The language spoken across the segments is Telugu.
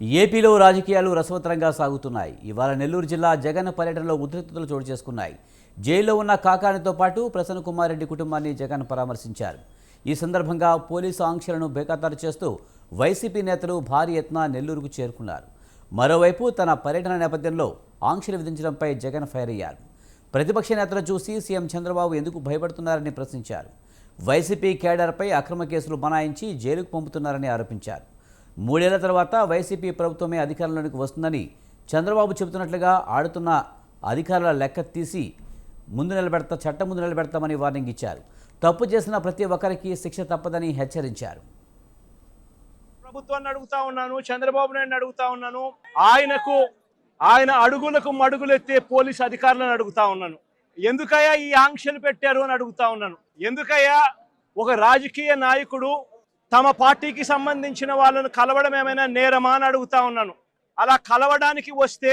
ఏపీలో రాజకీయాలు రసవత్తరంగా సాగుతున్నాయి. ఇవాళ నెల్లూరు జిల్లా జగన్ పర్యటనలో ఉద్రిక్తతలు చోటు చేసుకున్నాయి. జైల్లో ఉన్న కాకానితో పాటు ప్రసన్న కుమార్ రెడ్డి కుటుంబాన్ని జగన్ పరామర్శించారు. ఈ సందర్భంగా పోలీసు ఆంక్షలను బేఖాతరు చేస్తూ వైసీపీ నేతలు భారీ ఎత్తున నెల్లూరుకు చేరుకున్నారు. మరోవైపు తన పర్యటన నేపథ్యంలో ఆంక్షలు విధించడంపై జగన్ ఫైర్ అయ్యారు. ప్రతిపక్ష నేతలు చూసి సీఎం చంద్రబాబు ఎందుకు భయపడుతున్నారని ప్రశ్నించారు. వైసీపీ కేడర్పై అక్రమ కేసులు బనాయించి జైలుకు పంపుతున్నారని ఆరోపించారు. 3 ఏళ్ల తర్వాత వైసీపీ ప్రభుత్వమే అధికారంలోనికి వస్తుందని చంద్రబాబు చెబుతున్నట్లుగా ఆడుతున్న అధికారుల లెక్క తీసి చట్టం ముందు నిలబెడతామని వార్నింగ్ ఇచ్చారు. తప్పు చేసిన ప్రతి ఒక్కరికి శిక్ష తప్పదని హెచ్చరించారు. ప్రభుత్వాన్ని అడుగుతా ఉన్నాను, చంద్రబాబు నాయుడు అడుగుతా ఉన్నాను, ఆయన అడుగులకు మడుగులెత్తే పోలీసు అధికారులను అడుగుతా ఉన్నాను. ఎందుకయ్యా ఈ ఆంక్షలు పెట్టారు అని అడుగుతా ఉన్నాను. ఎందుకయ్యా ఒక రాజకీయ నాయకుడు తమ పార్టీకి సంబంధించిన వాళ్ళను కలవడం ఏమైనా నేరమా అని అడుగుతా ఉన్నాను. అలా కలవడానికి వస్తే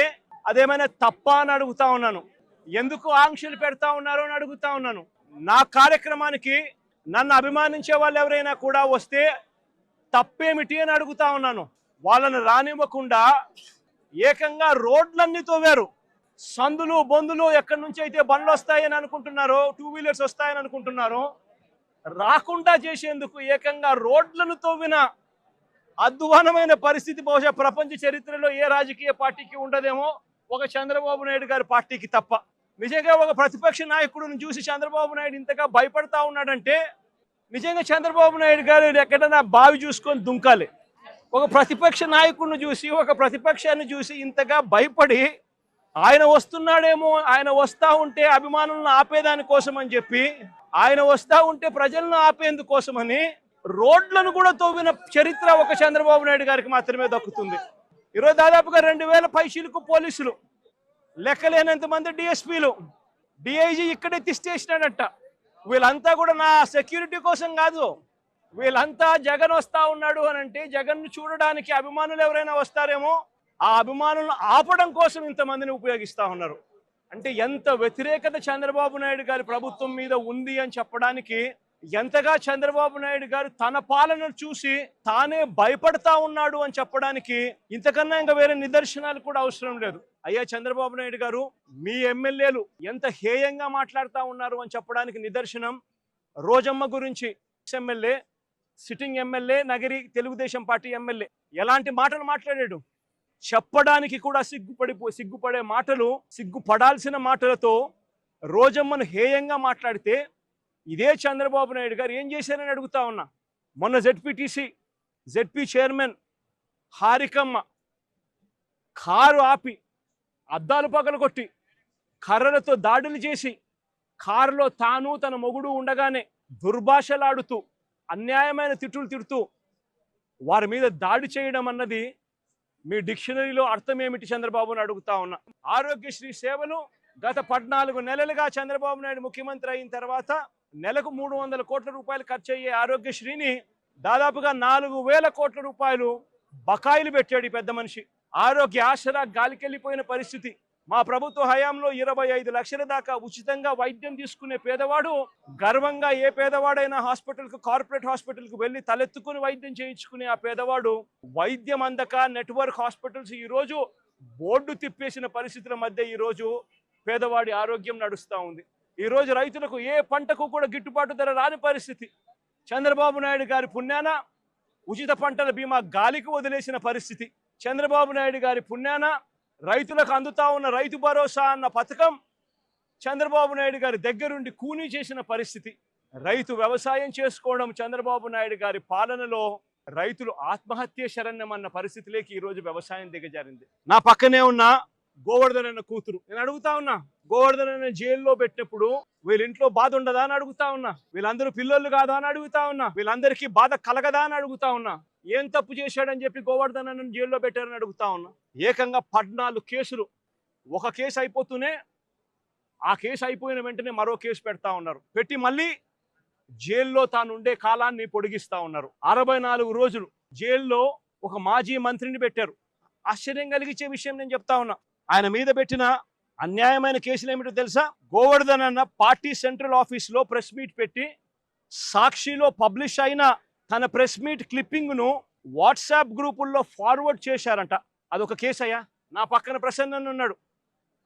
అదేమైనా తప్ప అని అడుగుతా ఉన్నాను. ఎందుకు ఆంక్షలు పెడతా ఉన్నారు అని అడుగుతా ఉన్నాను. నా కార్యక్రమానికి నన్ను అభిమానించే వాళ్ళు ఎవరైనా కూడా వస్తే తప్పేమిటి అని అడుగుతా ఉన్నాను. వాళ్ళను రానివ్వకుండా ఏకంగా రోడ్లన్నీ తోవారు. సందులు బొందులు ఎక్కడి నుంచి అయితే బండ్లు వస్తాయని అనుకుంటున్నారో, 2 వీలర్స్ వస్తాయని అనుకుంటున్నారో, రాకుండా చేసేందుకు ఏకంగా రోడ్లను తవ్విన అధ్వానమైన పరిస్థితి బహుశా ప్రపంచ చరిత్రలో ఏ రాజకీయ పార్టీకి ఉండదేమో, ఒక చంద్రబాబు నాయుడు గారి పార్టీకి తప్ప. నిజంగా ఒక ప్రతిపక్ష నాయకుడిని చూసి చంద్రబాబు నాయుడు ఇంతగా భయపడతా ఉన్నాడంటే నిజంగా చంద్రబాబు నాయుడు గారు ఎక్కడైనా బావి చూసుకొని దుంకాలి. ఒక ప్రతిపక్ష నాయకుడిని చూసి, ఒక ప్రతిపక్షాన్ని చూసి ఇంతగా భయపడి ఆయన వస్తున్నాడేమో, ఆయన వస్తా ఉంటే అభిమానులను ఆపేదాని కోసం అని చెప్పి, ఆయన వస్తా ఉంటే ప్రజలను ఆపేందుకోసమని రోడ్లను కూడా తవ్విన చరిత్ర ఒక చంద్రబాబు నాయుడు గారికి మాత్రమే దక్కుతుంది. ఈరోజు దాదాపుగా 2000 పైచీలకు పోలీసులు, లెక్కలేనంత మంది డిఎస్పీలు, డిఐజీ ఇక్కడే తిష్టేసినాడట. వీళ్ళంతా కూడా నా సెక్యూరిటీ కోసం కాదు, వీళ్ళంతా జగన్ వస్తా ఉన్నాడు అని అంటే జగన్ను చూడడానికి అభిమానులు ఎవరైనా వస్తారేమో, ఆ అభిమానులను ఆపడం కోసం ఇంతమందిని ఉపయోగిస్తా ఉన్నారు. అంటే ఎంత వ్యతిరేకత చంద్రబాబు నాయుడు గారి ప్రభుత్వం మీద ఉంది అని చెప్పడానికి, ఎంతగా చంద్రబాబు నాయుడు గారు తన పాలనను చూసి తానే భయపడతా ఉన్నాడు అని చెప్పడానికి ఇంతకన్నా ఇంకా వేరే నిదర్శనాలు కూడా అవసరం లేదు. అయ్యా చంద్రబాబు నాయుడు గారు, మీ ఎమ్మెల్యేలు ఎంత హేయంగా మాట్లాడుతూ ఉన్నారు అని చెప్పడానికి నిదర్శనం రోజమ్మ గురించి MLA, sitting MLA, Nagari Telugu Desam party MLA ఎలాంటి మాటలు మాట్లాడాడు. చెప్పడానికి కూడా సిగ్గుపడే మాటలు, సిగ్గుపడాల్సిన మాటలతో రోజమ్మను హేయంగా మాట్లాడితే ఇదే చంద్రబాబు నాయుడు గారు ఏం చేశారని అడుగుతా ఉన్నా. మొన్న జెడ్పీ చైర్మన్ హారికమ్మ కారు ఆపి అద్దాలు పగలగొట్టి కర్రలతో దాడులు చేసి కారులో తాను తన మొగుడు ఉండగానే దుర్భాషలాడుతూ అన్యాయమైన తిట్టులు తిడుతూ వారి మీద దాడి చేయడం అన్నది మీ డిక్షనరీలో అర్థం ఏమిటి చంద్రబాబుని అడుగుతా ఉన్నా. ఆరోగ్యశ్రీ సేవలు గత 14 నెలలుగా చంద్రబాబు నాయుడు ముఖ్యమంత్రి అయిన తర్వాత నెలకు 300 కోట్ల రూపాయలు ఖర్చు అయ్యే ఆరోగ్యశ్రీని దాదాపుగా 4000 కోట్ల రూపాయలు బకాయిలు పెట్టాడు ఈ పెద్ద మనిషి. ఆరోగ్య ఆసరా గాలికెళ్ళిపోయిన పరిస్థితి. మా ప్రభుత్వ హయాంలో 25 లక్షల దాకా ఉచితంగా వైద్యం తీసుకునే పేదవాడు గర్వంగా, ఏ పేదవాడైనా కార్పొరేట్ హాస్పిటల్కు వెళ్ళి తలెత్తుకుని వైద్యం చేయించుకునే ఆ పేదవాడు వైద్యం అందక నెట్వర్క్ హాస్పిటల్స్ ఈరోజు బోర్డు తిప్పేసిన పరిస్థితుల మధ్య ఈరోజు పేదవాడి ఆరోగ్యం నడుస్తూ ఉంది. ఈరోజు రైతులకు ఏ పంటకు కూడా గిట్టుబాటు ధర రాని పరిస్థితి. చంద్రబాబు నాయుడు గారి పుణ్యాన ఉచిత పంటల బీమా గాలికి వదిలేసిన పరిస్థితి. చంద్రబాబు నాయుడు గారి పుణ్యాన రైతులకు అందుతా ఉన్న రైతు భరోసా అన్న పథకం చంద్రబాబు నాయుడు గారి దగ్గరుండి కూనీ చేసిన పరిస్థితి. రైతు వ్యవసాయం చేసుకోవడం చంద్రబాబు నాయుడు గారి పాలనలో రైతులు ఆత్మహత్య శరణ్యం అన్న పరిస్థితిలోకి ఈరోజు వ్యవసాయం దిగజారింది. నా పక్కనే ఉన్న గోవర్ధన్ అన్న కూతురు, నేను అడుగుతా ఉన్నా, గోవర్ధన్ అన్న జైల్లో పెట్టినప్పుడు వీళ్ళ ఇంట్లో బాధ ఉండదా అని అడుగుతా ఉన్నా. వీళ్ళందరూ పిల్లలు కాదా అని అడుగుతా ఉన్నా. వీళ్ళందరికీ బాధ కలగదా అని అడుగుతా ఉన్నా. ఏం తప్పు చేశాడని చెప్పి గోవర్ధన్ అన్న జైల్లో పెట్టారని అడుగుతా ఉన్నా. ఏకంగా 14 కేసులు, ఒక కేసు అయిపోతూనే ఆ కేసు అయిపోయిన వెంటనే మరో కేసు పెడతా ఉన్నారు. పెట్టి మళ్ళీ జైల్లో తాను ఉండే కాలాన్ని పొడిగిస్తా ఉన్నారు. 64 రోజులు జైల్లో ఒక మాజీ మంత్రిని పెట్టారు. ఆశ్చర్యం కలిగించే విషయం నేను చెప్తా ఉన్నా. ఆయన మీద పెట్టిన అన్యాయమైన కేసులు ఏమిటో తెలుసా? గోవర్ధన్ అన్న పార్టీ సెంట్రల్ ఆఫీస్లో ప్రెస్ మీట్ పెట్టి సాక్షిలో పబ్లిష్ అయిన తన ప్రెస్ మీట్ క్లిప్పింగ్ను వాట్సాప్ గ్రూపుల్లో ఫార్వర్డ్ చేశారంట. అదొక కేసు అయ్యా. నా పక్కన ప్రసన్నన్ ఉన్నాడు,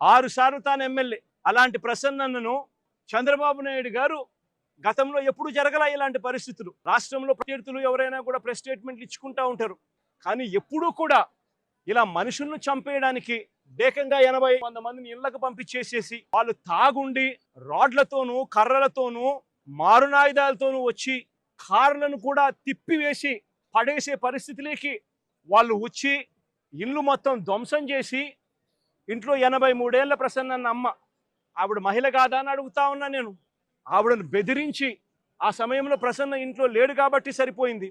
6 సార్లు తాను ఎమ్మెల్యే. అలాంటి ప్రసన్నను చంద్రబాబు నాయుడు గారు గతంలో ఎప్పుడు జరగల ఇలాంటి పరిస్థితులు. రాష్ట్రంలో ప్రత్యర్థులు ఎవరైనా కూడా ప్రెస్ స్టేట్మెంట్లు ఇచ్చుకుంటూ ఉంటారు, కానీ ఎప్పుడూ కూడా ఇలా మనుషులను చంపేయడానికి ఏకంగా 80-100 మందిని ఇళ్లకు పంపించేసేసి వాళ్ళు తాగుండి రాడ్లతోనూ కర్రలతోనూ మారునాయుధాలతోనూ వచ్చి కార్లను కూడా తిప్పివేసి పడేసే పరిస్థితిలోకి వాళ్ళు వచ్చి ఇల్లు మొత్తం ధ్వంసం చేసి ఇంట్లో 83 ఏళ్ల ప్రసన్న అమ్మ, ఆవిడ మహిళ కాదా అని అడుగుతా ఉన్నా నేను. ఆవిడను బెదిరించి, ఆ సమయంలో ప్రసన్న ఇంట్లో లేడు కాబట్టి సరిపోయింది.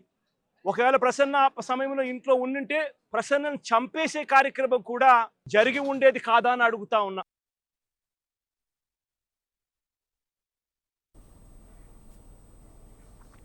ఒకవేళ ప్రసన్న ఆ సమయంలో ఇంట్లో ఉండింటే ప్రసన్నను చంపేసే కార్యక్రమం కూడా జరిగి ఉండేది కాదా అని అడుగుతా ఉన్నా.